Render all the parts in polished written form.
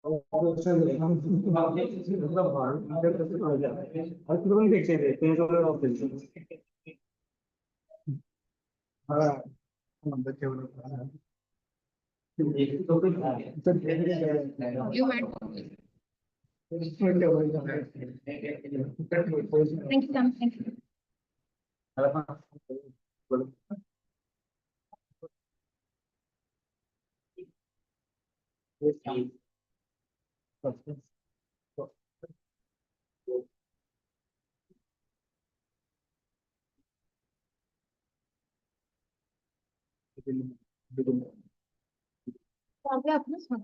You had. Thank you, Sam. Thank you. तो आगे आपने सुना।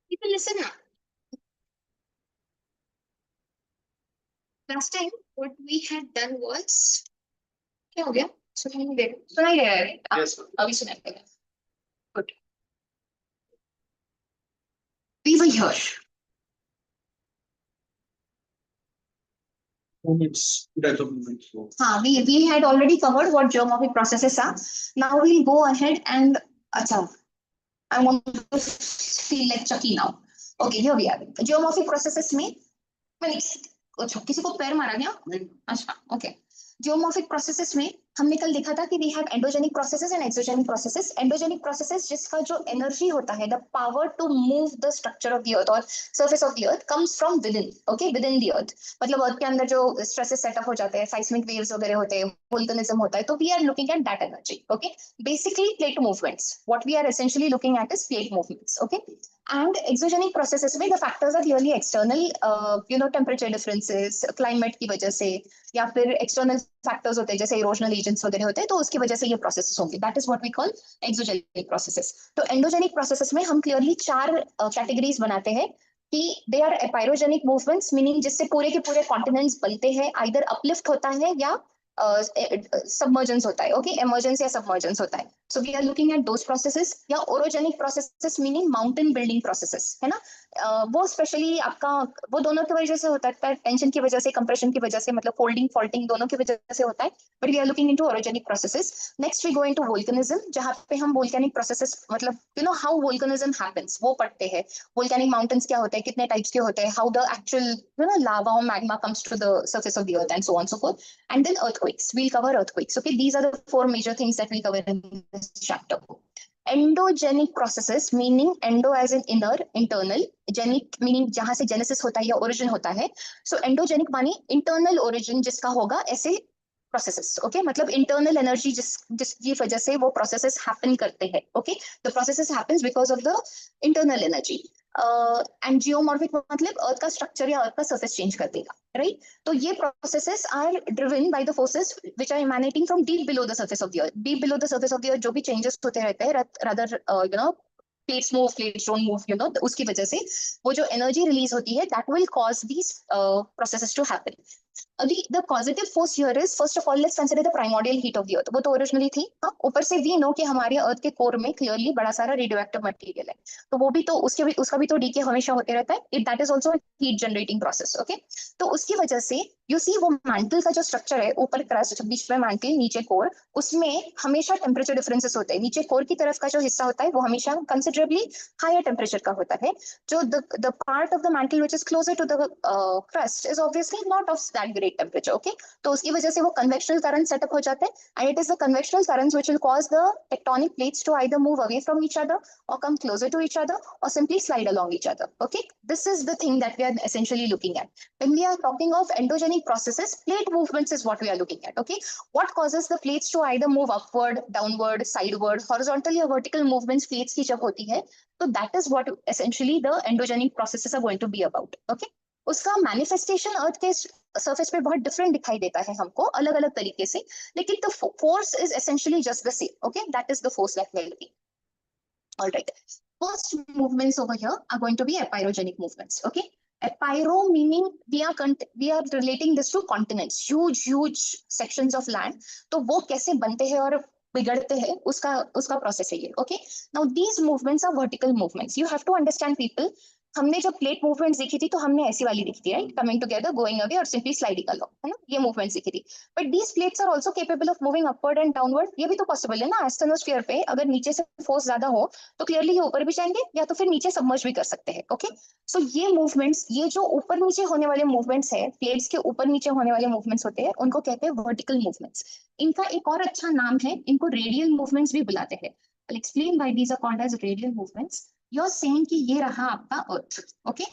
People listen now. Last time, what we had done was, क्या हो गया? सुनाई नहीं दे रहा है? Yes. अभी सुनाई देगा. Good. We were here. We had already covered what geomorphic processes are. Now we'll go ahead and I want to feel like Chucky now. Okay, here we are. Geomorphic processes में किसी को पैर मारा गया? अच्छा, okay. Geomorphic processes में हमने कल देखा था कि we have endogenic processes and exogenic processes. Endogenic processes जिसका जो energy होता है, the power to move the structure of the earth or surface of the earth comes from within, okay, within the earth. मतलब earth के अंदर जो stresses set up हो जाते हैं, seismic waves वगैरह होते हैं, volcanism होता है, तो we are looking at that energy, okay. Basically plate movements. What we are essentially looking at is plate movements, okay. And exogenic processes में the factors are clearly external, temperature differences, climate की वजह से, या फिर external factors होते हैं जैसे erosional agents वगैरह होते हैं, तो उसकी वजह से ये processes होंगे. That is what we call exogenic processes. तो endogenic processes में हम clearly 4 categories बनाते हैं कि they are epirogenic movements, meaning जिससे पूरे के पूरे continents बनते हैं, either uplift होता है या submergence होता है, okay, emergence या submergence होता है. So we are looking at those processes. या orogenic processes meaning mountain building processes, है ना. वो स्पेशली आपका वो दोनों की वजह से होता है, टेंशन की वजह से, कंप्रेशन की वजह से, मतलब फोल्डिंग फॉल्टिंग दोनों की वजह से होता है. But we are looking into orogenic processes. Next we go into volcanism, जहाँ पे हम volcanic processes, मतलब how volcanism happens वो पढ़ते हैं. Volcanic mountains क्या होते हैं, कितने types के होते हैं, how the actual lava or magma comes to the surface of the earth and so on and so forth. And then earthquakes, we'll cover earthquakes, okay. These are the 4 major things that we cover in this chapter. Endogenic processes meaning endo as in inner, internal, genic meaning जहां से genesis होता है या origin होता है. So endogenic मानी internal origin जिसका होगा ऐसे processes, okay. मतलब internal energy जिसकी वजह से वो processes happen करते हैं, okay. The processes happens because of the internal energy. And geomorphic मतलब earth का structure या earth का surface change कर देगा, right. तो ये processes are driven by the forces which are emanating from deep below the surface of the earth. Deep below the surface of the earth जो भी changes होते रहते हैं, rather plates move, plates don't move, उसकी वजह से वो जो energy release होती है, that will cause these processes to happen. The causative force here is, first of all, let's consider the primordial heat of the earth. वो तो originally थी, हाँ. ऊपर से we know कि हमारे earth के core में clearly बड़ा सारा radioactive material है, तो वो भी तो उसका भी तो decay हमेशा होते रहता है. That is also a heat generating process, okay. तो उसकी वजह से you see वो mantle का जो structure है, ऊपर crust, बीच में mantle, नीचे core, उसमें हमेशा temperature differences होते हैं. नीचे core की तरफ का जो हिस्सा होता है वो हमेशा considerably higher temperature का होता है. जो the part of the mantle which is closer to the crust is obviously not of that great temperature, okay. तो उसकी वजह से वो convectional currents set up हो जाते हैं, and it is the convectional currents which will cause the tectonic plates to either move away from each other or come closer to each other or simply slide along each other, okay. This is the thing that we are essentially looking at when we are talking of endogenic processes. Plate movements is what we are looking at, okay. What causes the plates to either move upward, downward, sideward, horizontal or vertical movements plates की जब होती है, so that is what essentially the endogenic processes are going to be about, okay. उसका manifestation अर्थ के surface पे बहुत different दिखाई देता है हमको, अलग अलग तरीके से, लेकिन the force is essentially just the same, okay. That is the force that we are looking. Alright, first movements over here are going to be epeirogenic movements, okay. Epiro meaning we are relating this to continents, huge sections of land. तो वो कैसे बनते हैं और बिगड़ते हैं, उसका process है ये, okay. Now these movements are vertical movements. You have to understand, people, हमने जब प्लेट मूवमेंट्स देखी थी तो हमने ऐसी वाली देखी थी, right, coming together, going away और सिंपली स्लाइडिंग अलोंग, है ना, ये मूवमेंट्स देखी थी। But these plates are also capable of moving upward and downward, ये भी तो पॉसिबल है ना। एस्टेनोस्फीयर पे अगर नीचे से फोर्स ज्यादा हो तो क्लियरली ये ऊपर भी जाएंगे या तो फिर नीचे सबमर्ज भी कर सकते हैं। ओके, सो ये मूवमेंट्स, ये जो ऊपर नीचे होने वाले मूवमेंट्स है, प्लेट्स के ऊपर नीचे होने वाले मूवमेंट्स होते हैं, उनको कहते हैं वर्टिकल मूवमेंट्स। इनका एक और अच्छा नाम है, इनको रेडियल मूवमेंट्स भी बुलाते हैं। I'll explain why these are called as radial movements. You're saying कि ये रहा आपका अर्थ, okay?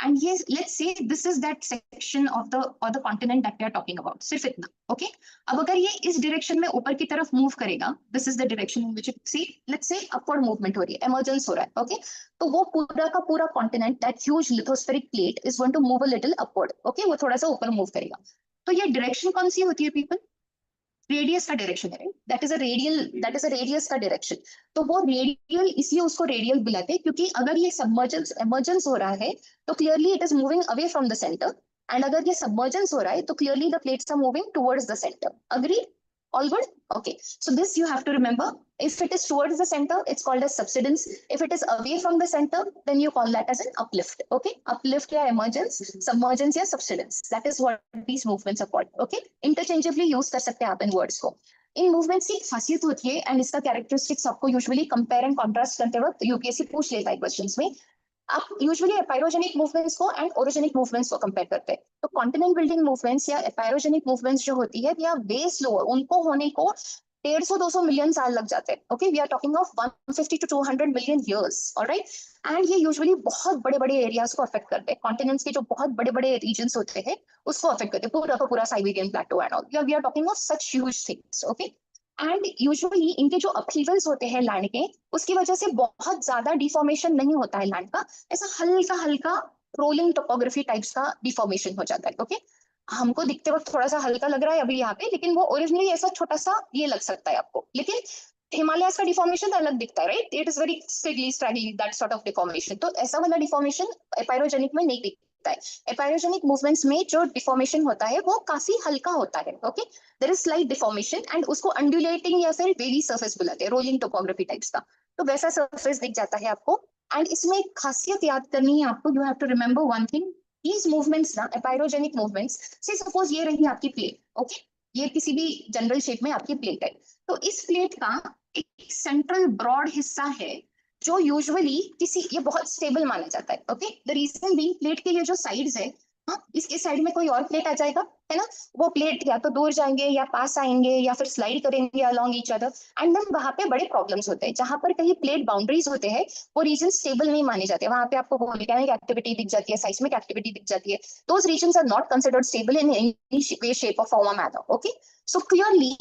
And yes, let's say this is that section of the or the continent that we are talking about. सिर्फ इतना, okay? अब अगर ये इस डायरेक्शन में ऊपर की तरफ मूव करेगा, this is the direction in which it see, let's say upward movement हो रही है, emergence हो रहा है, okay? तो वो पूरा का पूरा continent, that huge lithospheric plate is going to move a little upward, okay? वो थोड़ा सा ऊपर move करेगा। तो ये डायरेक्शन कौन सी होती है people? रेडियस का डायरेक्शन है, that is a radial, that is a radius का डायरेक्शन। तो वो रेडियल, इसलिए उसको रेडियल बुलाते हैं, क्योंकि अगर ये सबमर्जेंस इमर्जेंस हो रहा है तो clearly it is moving away from the centre, and अगर ये सबमर्जेंस हो रहा है तो clearly the plates are moving towards the centre. Agree? All good? Okay. So this you have to remember. If it is towards the center, it's called as subsidence. If it is away from the center, then you call that as an uplift. Okay? Uplift या emergence, submergence या subsidence. That is what these movements are called. Okay? Interchangeably use कर सकते हैं आप इन words को। इन movements की खासियत होती है एंड इसका कैरेक्टरिस्टिक्स आपको यूजुअली कंपेयर एंड कॉन्ट्रास्ट करते वक्त यूपीएससी पूछ लेता है क्वेश्चंस में। आप यूजुअली एपायरोजेनिक मूवमेंट्स को एंड ओरोजेनिक मूवमेंट्स को कंपेयर करते हैं। तो कॉन्टिनेंट बिल्डिंग मूवमेंट्स या एपायरोजेनिक मूवमेंट्स जो होती है, या वे स्लो, उनको होने को 150-200 मिलियन साल लग जाते हैं। Okay, we are talking of 150 to 200 million years, alright. And ये यूजुअली बहुत बड़े बड़े एरियाज को अफेक्ट करते हैं। कॉन्टिनेंट्स के जो बहुत बड़े बड़े रीजन्स होते हैं उसको अफेक्ट करते हैं, पूरा का पूरा Siberian plateau and all. We are talking of such huge things. Okay, and usually इनके जो अपहीवल्स होते हैं लैंड के, उसकी वजह से बहुत ज्यादा डिफॉर्मेशन नहीं होता है लैंड का, ऐसा हल्का हल्का रोलिंग टोपोग्राफी टाइप्स का डिफॉर्मेशन हो जाता है। ओके, हमको दिखते वक्त थोड़ा सा हल्का लग रहा है अभी यहाँ पे, लेकिन वो ओरिजिनली ऐसा छोटा सा ये लग सकता है आपको, लेकिन हिमालय का डिफॉर्मेशन अलग दिखता है, right? It is very strongly that sort of deformation. तो ऐसा वाला डिफॉर्मेशन एपायरोजेनिक में नहीं दिखता है। एपायरोजेनिक मूवमेंट्स में जो डिफॉर्मेशन होता है वो काफी हल्का होता है। Okay, there is slight deformation and उसको अंडुलेटिंग या फिर वेवी सरफेस बुलाते हैं, रोलिंग टोपोग्राफी टाइप्स का। तो वैसा सरफेस दिख जाता है आपको। एंड इसमें एक खासियत याद करनी है आपको, you have to remember one thing, these movements ना, एपायरोजेनिक मूवमेंट्स से, सपोज ये रही आपकी प्लेट, ओके, ये किसी भी जनरल शेप में आपकी प्लेट है, तो इस प्लेट का एक सेंट्रल ब्रॉड हिस्सा है जो यूजुअली किसी, ये बहुत स्टेबल माना जाता है। Okay, the reason being plate के ये जो साइड्स है, हाँ, इसके साइड में कोई और प्लेट आ जाएगा, है ना, वो प्लेट या तो दूर जाएंगे या पास आएंगे या फिर स्लाइड करेंगे along each other, and then वहां पे बड़े प्रॉब्लम्स होते हैं। जहां पर कहीं प्लेट बाउंड्रीज होते हैं वो रीजन स्टेबल नहीं माने जाते, वहां पे आपको वोल्केनिक एक्टिविटी दिख जाती है, साइस्मिक एक्टिविटी दिख जाती है। Those regions are not considered stable in any way, shape और फॉर्म और मैनर। ओके, सो क्लियरली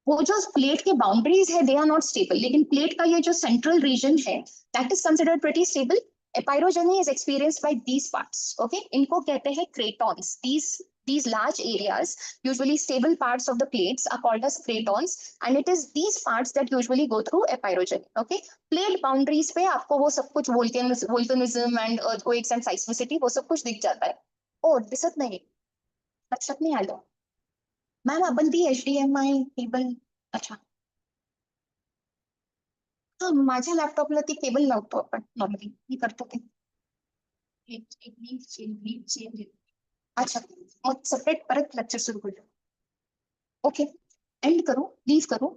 वो जो प्लेट के बाउंड्रीज है दे आर नॉट स्टेबल, लेकिन प्लेट का ये जो सेंट्रल रीजन है that is considered pretty stable. Epirogeny is experienced by these parts. Okay, इनको कहते हैं cratons. These large areas, usually stable parts of the plates, are called as cratons, and it is these parts that usually go through epirogeny. Okay, plate boundaries पे आपको वो सब कुछ volcanism and earthquakes and seismicity वो सब कुछ दिख जाता है। ओ, दिसत नाही, लक्षात नाही आलं मॅम, आपण ती HDMI केबल, अच्छा, हा, माझ्या लॅपटॉपला ती केबल लावतो आपण नॉर्मली, मी करतो ते। अच्छा, मग सेपरेट परत लेक्चर सुरू करू। ओके, एंड करू, लीव करू।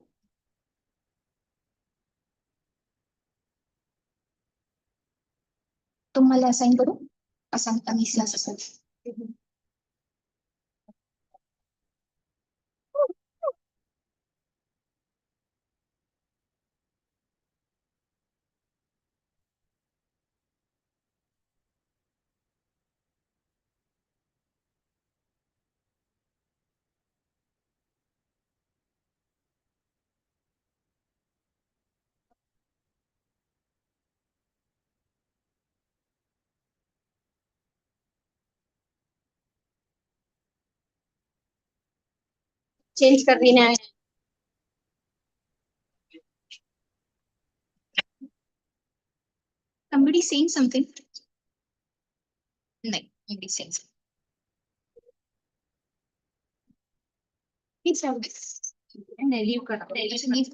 तुम्हाला असाइन करू, असाइन अनिसला असाइन। चेंज कर देना है। Somebody saying something? नहीं, nobody saying something. Please have this. And leave कर, leave.